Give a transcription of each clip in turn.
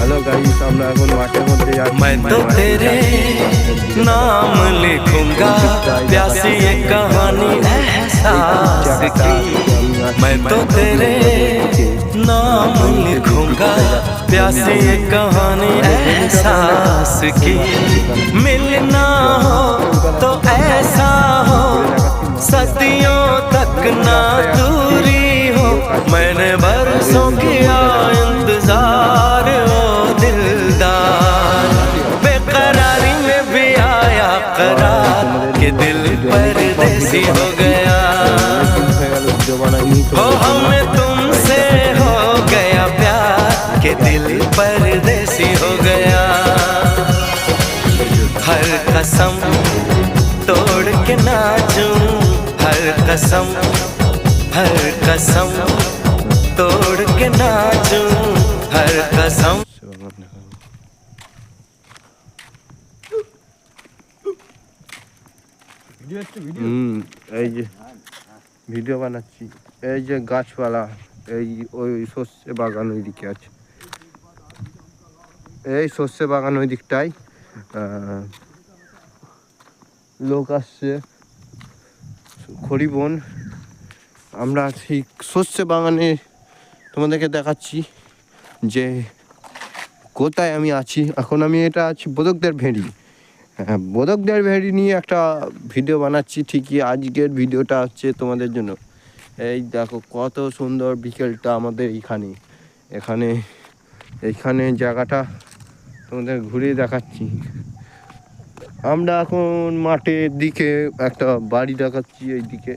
Hello guys, আমরা এখন মাঠের মধ্যে যাচ্ছি। मैं तो तेरे नाम लिखूंगा, प्यासी ये कहानी एहसास की। मैं तो तेरे नाम लिखूंगा, प्यासी ये कहानी एहसास की। मिलना हो तो ऐसा हो, सदियों तक ना दूरी हो। मैंने बरसों किया इंतजार ओ दिलदार, बेकरारी में भी आया करार कि दिल परदेसी हो गया। हो हमें तुमसे हो गया प्यार कि दिल परदेसी हो गया। हर कसम तोड़ के नाचूं, हर कसम तोड़ के नाचूं, हर कसम। এই যে ভিডিও বানাচ্ছি, এই যে গাছপালা, এই ওই সর্ষে বাগান ওই দিকে আছে, এই সর্ষে বাগান ওই দিকটায় লোক আসছে খড়িবন। আমরা সেই সর্ষে বাগানে তোমাদেরকে দেখাচ্ছি যে কোথায় আমি আছি এখন। আমি এটা আছি বদকদের ভেড়ি। হ্যাঁ, বদকদের ভেড়ি নিয়ে একটা ভিডিও বানাচ্ছি ঠিকই। আজকের ভিডিওটা হচ্ছে তোমাদের জন্য। এই দেখো কত সুন্দর বিকেলটা আমাদের এইখানে জায়গাটা তোমাদের ঘুরিয়ে দেখাচ্ছি। আমরা এখন মাঠের দিকে একটা বাড়ি দেখাচ্ছি, এইদিকে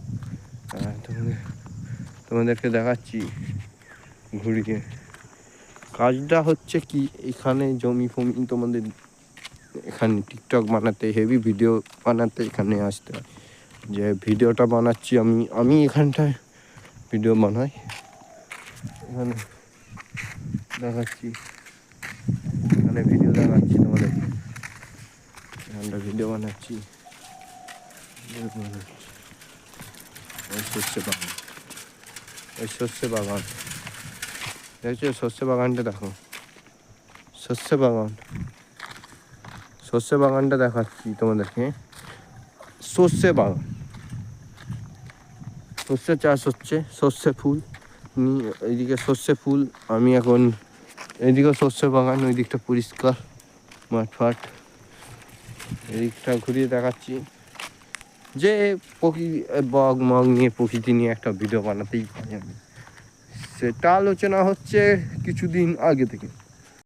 তোমাদেরকে দেখাচ্ছি ঘুরিয়ে। কাজটা হচ্ছে কি, এখানে জমি ফমি তোমাদের এখানে টিকটক বানাতে, হেভি ভিডিও বানাতে এখানে আসতে হয়। যে ভিডিওটা বানাচ্ছি আমি এখানটায় ভিডিও বানাই, এখানে দেখাচ্ছি, এখানে ভিডিও দেখাচ্ছি তোমাদের, এখানটা ভিডিও বানাচ্ছি। সর্ষে বাগান দেখছো, সর্ষে বাগানটা দেখো, সর্ষে বাগানটা দেখাচ্ছি তোমাদেরকে। সর্ষে বাগান, সর্ষে চাষ হচ্ছে, সর্ষে ফুল এইদিকে সর্ষে ফুল। আমি এখন এইদিকে সর্ষে বাগান, ওই দিকটা পরিষ্কার মাঠফাট, এদিকটা ঘুরিয়ে দেখাচ্ছি। যে বগ মগ নিয়ে প্রকৃতি নিয়ে একটা ভিডিও বানাতেই পারি আমি, সেটা আলোচনা হচ্ছে কিছুদিন আগে থেকে।